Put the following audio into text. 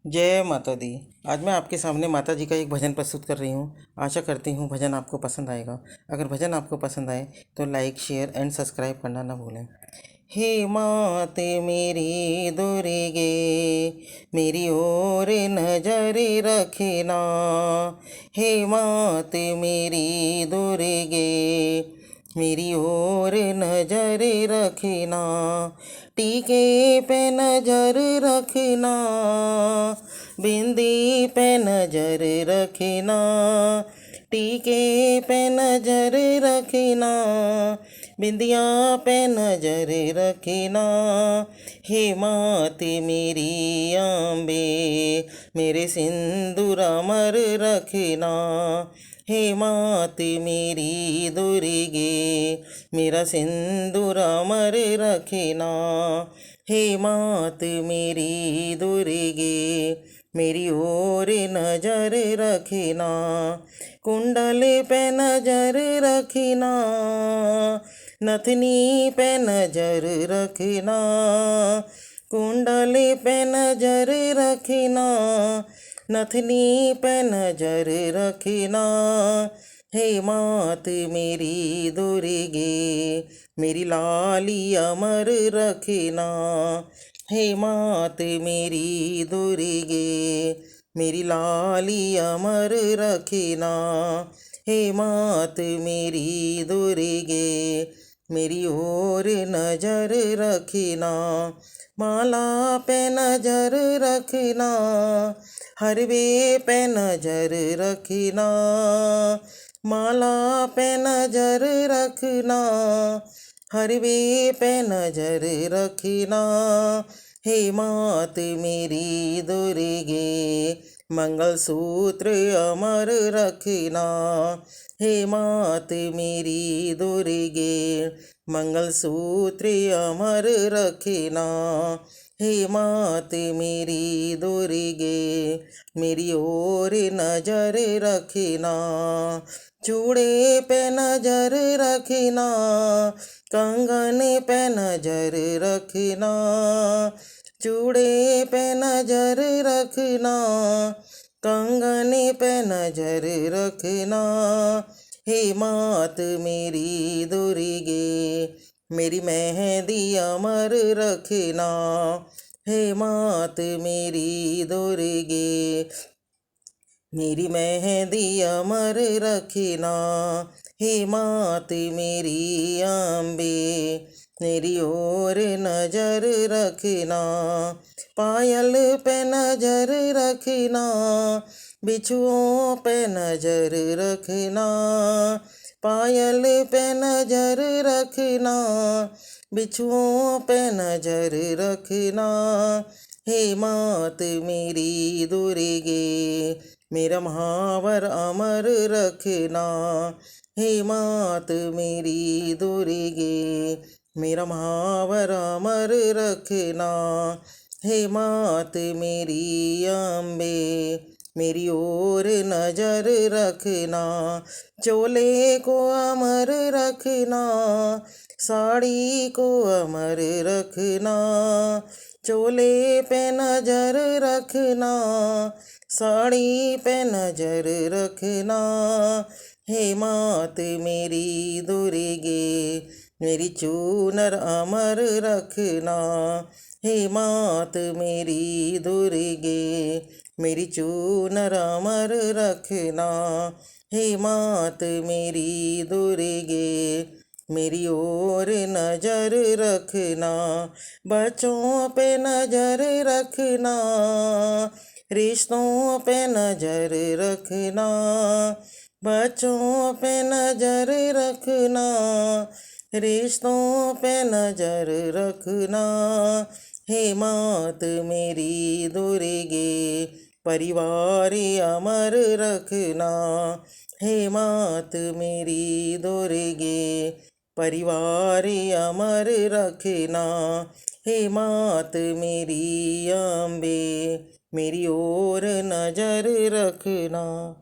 जय माता दी। आज मैं आपके सामने माता जी का एक भजन प्रस्तुत कर रही हूँ। आशा करती हूँ भजन आपको पसंद आएगा। अगर भजन आपको पसंद आए तो लाइक शेयर एंड सब्सक्राइब करना ना भूलें। हे मात मेरी दुर्गे, मेरी ओर नजर रखना। हे मात मेरी दुर्गे, मेरी ओर नजर रखना। टीके पे नजर रखना, बिंदी पे नजर रखना। टीके पे नजर रखना, बिंदिया पे नजर रखना। हे मात मेरी अम्बे, मेरे सिंदूर अमर रखना। हे मात मेरी दुर्गे, मेरा सिंदूर अमर रखना। हे मात मेरी दुर्गे, मेरी ओर नजर रखना। कुंडल पे नजर रखना, नथनी पे नजर रखना। कुंडल पे नजर रखना, नथनी पे नजर रखना। हे मात मेरी दुर्गे, मेरी लाली अमर रखना। हे मात मेरी दुर्गे, मेरी लाली अमर रखना। हे मात मेरी दुर्गे, मेरी ओर नजर रखना। माला पे नजर रखना, हरवे पे नजर रखना। माला पे नजर रखना, हरवे पे नजर रखना। हे मात मेरी दुर्गे, मंगलसूत्र अमर रखना। हे मात मेरी दुर्गे, मंगलसूत्र अमर रखना। हे मात मेरी दुर्गे, मेरी ओर नजर रखना। चूड़े पे नजर रखना, कंगन पे नजर रखना। चूड़े पे नजर रखना, कंगन पे नजर रखना। हे मात मेरी दुर्गे, मेरी मेहंदी अमर रखना। हे मात मेरी दुर्गे, मेरी मेहंदी अमर रखना। हे मात मेरी अम्बे, मेरी ओर नजर रखना। पायल पे नजर रखना, बिछुओं पे नजर रखना। पायल पे नजर रखना, बिछुओं पे नजर रखना। हे मात मेरी दुर्गे, मेरा महावर अमर रखना। हे मात मेरी दुर्गे, मेरा महावर अमर रखना। हे मात मेरी अम्बे, मेरी ओर नजर रखना। चोले को अमर रखना, साड़ी को अमर रखना। चोले पे नजर रखना, साड़ी पे नजर रखना। हे मात मेरी दुर्गे, मेरी चूनर अमर रखना। हे मात मेरी दुर्गे, मेरी चूनर अमर रखना। हे मात मेरी दुर्गे, मेरी ओर नजर रखना। बच्चों पे नजर रखना, रिश्तों पे नजर रखना। बच्चों पे नजर रखना, रिश्तों पे नजर रखना। हे मात मेरी दुर्गे, परिवार अमर रखना। हे मात मेरी दुर्गे, परिवार अमर रखना। हे मात मेरी अम्बे, मेरी ओर नजर रखना।